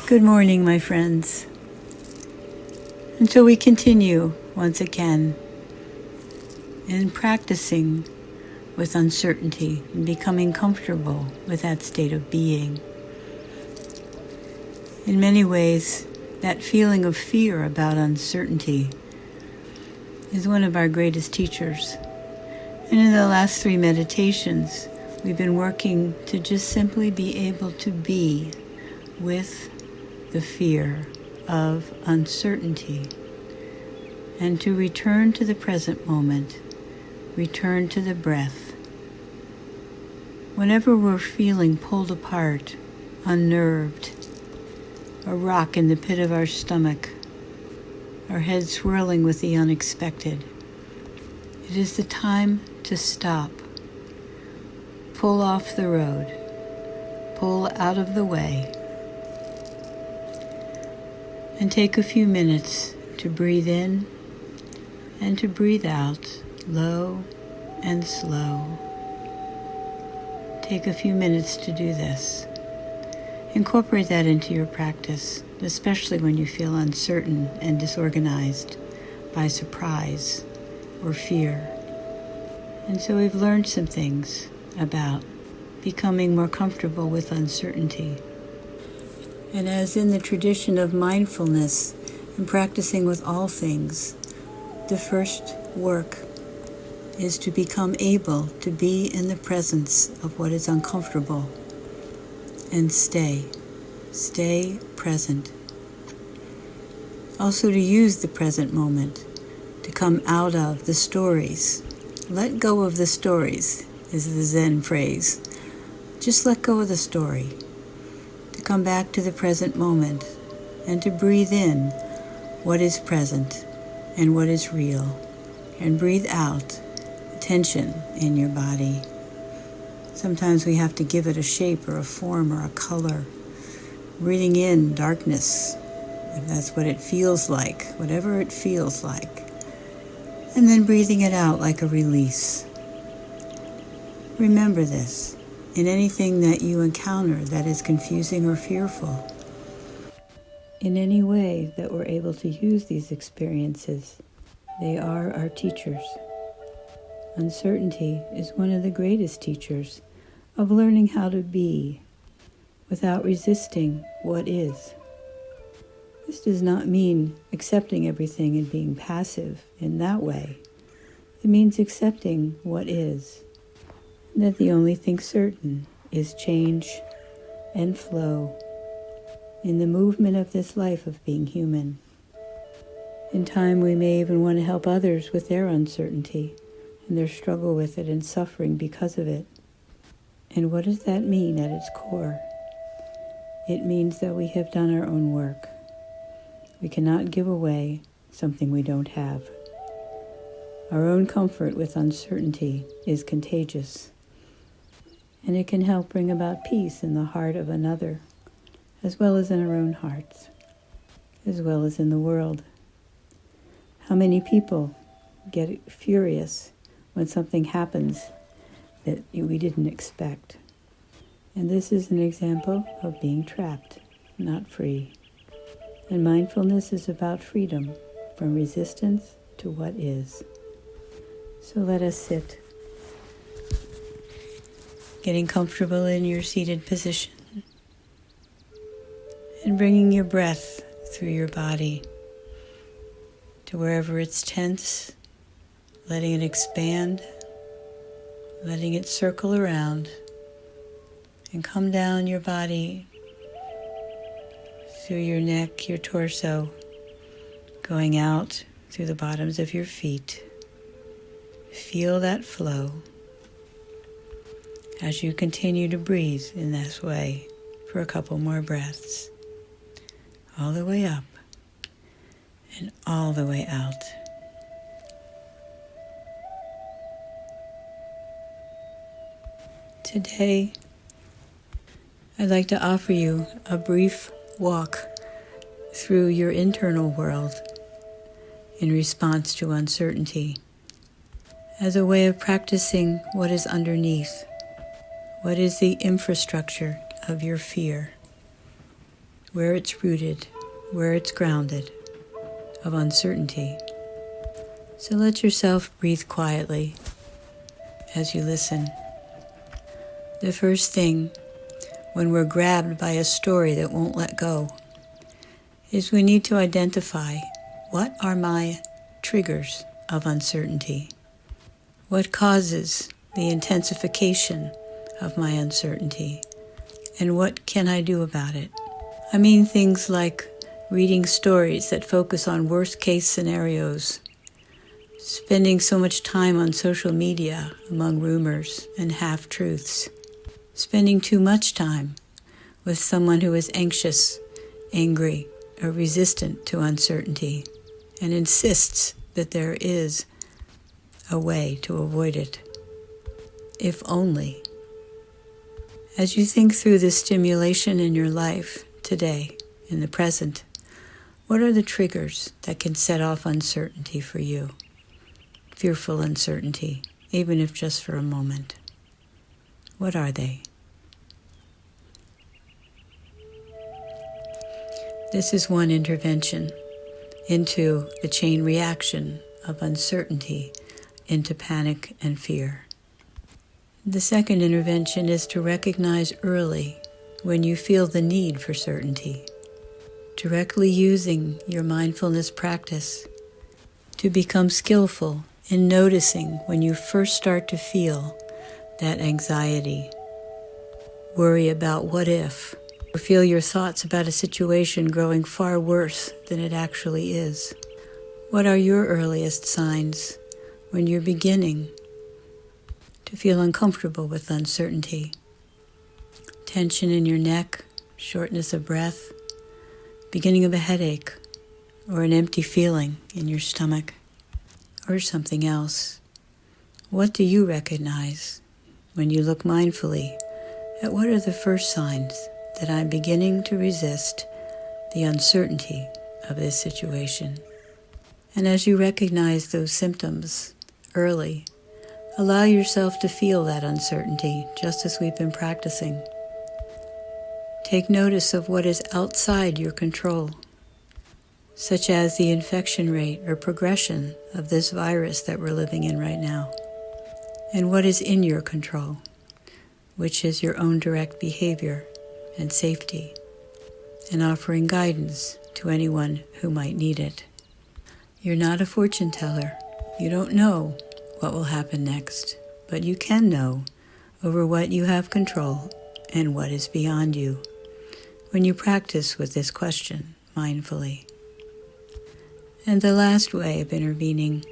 Good morning, my friends. Until we continue once again in practicing with uncertainty and becoming comfortable with that state of being. In many ways, that feeling of fear about uncertainty is one of our greatest teachers. And in the last 3 meditations, we've been working to just simply be able to be with the fear of uncertainty and to return to the present moment, return to the breath. Whenever we're feeling pulled apart, unnerved, a rock in the pit of our stomach, our head swirling with the unexpected, it is the time to stop, pull off the road, pull out of the way, and take a few minutes to breathe in and to breathe out, low and slow. Take a few minutes to do this. Incorporate that into your practice, especially when you feel uncertain and disorganized by surprise or fear. And so we've learned some things about becoming more comfortable with uncertainty. And as in the tradition of mindfulness and practicing with all things, the first work is to become able to be in the presence of what is uncomfortable and stay present. Also to use the present moment to come out of the stories. Let go of the stories is the Zen phrase. Just let go of the story. To come back to the present moment and to breathe in what is present and what is real, and breathe out tension in your body. Sometimes we have to give it a shape or a form or a color. Breathing in darkness, if that's what it feels like, whatever it feels like, and then breathing it out like a release. Remember this. In anything that you encounter that is confusing or fearful, in any way that we're able to use these experiences, they are our teachers. Uncertainty is one of the greatest teachers of learning how to be without resisting what is. This does not mean accepting everything and being passive in that way. It means accepting what is. That the only thing certain is change and flow in the movement of this life of being human. In time, we may even want to help others with their uncertainty and their struggle with it and suffering because of it. And what does that mean at its core? It means that we have done our own work. We cannot give away something we don't have. Our own comfort with uncertainty is contagious. And it can help bring about peace in the heart of another, as well as in our own hearts, as well as in the world. How many people get furious when something happens that we didn't expect? And this is an example of being trapped, not free. And mindfulness is about freedom from resistance to what is. So let us sit, getting comfortable in your seated position and bringing your breath through your body to wherever it's tense, letting it expand, letting it circle around and come down your body through your neck, your torso, going out through the bottoms of your feet. Feel that flow as you continue to breathe in this way for a couple more breaths. All the way up and all the way out. Today, I'd like to offer you a brief walk through your internal world in response to uncertainty as a way of practicing what is underneath. What is the infrastructure of your fear? where it's rooted, where it's grounded, of uncertainty. So let yourself breathe quietly as you listen. The first thing when we're grabbed by a story that won't let go is we need to identify what are my triggers of uncertainty. What causes the intensification of my uncertainty? And what can I do about it? I mean things like reading stories that focus on worst-case scenarios, spending so much time on social media among rumors and half-truths, spending too much time with someone who is anxious, angry, or resistant to uncertainty and insists that there is a way to avoid it. If only. As you think through this stimulation in your life today, in the present, what are the triggers that can set off uncertainty for you? Fearful uncertainty, even if just for a moment. What are they? This is one intervention into the chain reaction of uncertainty into panic and fear. The second intervention is to recognize early when you feel the need for certainty, directly using your mindfulness practice to become skillful in noticing when you first start to feel that anxiety, worry about what if, or feel your thoughts about a situation growing far worse than it actually is. What are your earliest signs when you're beginning to feel uncomfortable with uncertainty? Tension in your neck, shortness of breath, beginning of a headache, or an empty feeling in your stomach, or something else. What do you recognize when you look mindfully at what are the first signs that I'm beginning to resist the uncertainty of this situation? And as you recognize those symptoms early, allow yourself to feel that uncertainty, just as we've been practicing. Take notice of what is outside your control, such as the infection rate or progression of this virus that we're living in right now, and what is in your control, which is your own direct behavior and safety, and offering guidance to anyone who might need it. You're not a fortune teller. You don't know what will happen next, but you can know over what you have control and what is beyond you when you practice with this question mindfully. And the last way of intervening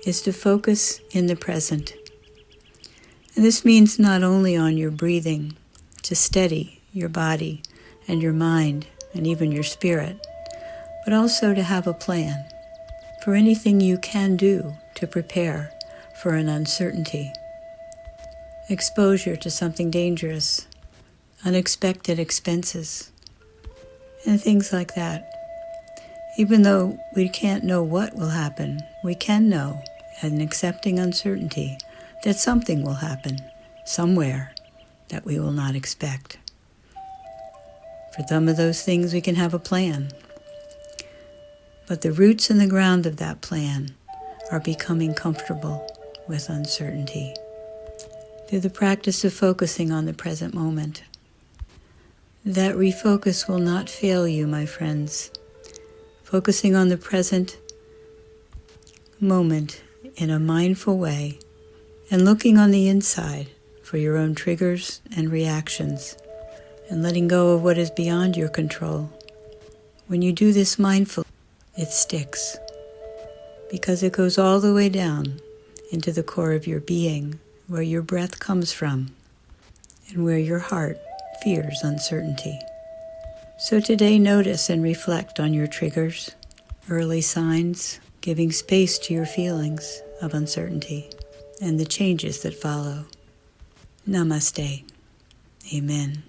is to focus in the present. And this means not only on your breathing, to steady your body and your mind and even your spirit, but also to have a plan for anything you can do to prepare for an uncertainty. Exposure to something dangerous, unexpected expenses, and things like that. Even though we can't know what will happen, we can know, in accepting uncertainty, that something will happen somewhere that we will not expect. For some of those things we can have a plan. But the roots and the ground of that plan are becoming comfortable with uncertainty through the practice of focusing on the present moment. That refocus will not fail you, my friends. Focusing on the present moment in a mindful way and looking on the inside for your own triggers and reactions and letting go of what is beyond your control. When you do this mindfully, it sticks because it goes all the way down into the core of your being, where your breath comes from and where your heart fears uncertainty. So today, notice and reflect on your triggers, early signs, giving space to your feelings of uncertainty and the changes that follow. Namaste. Amen.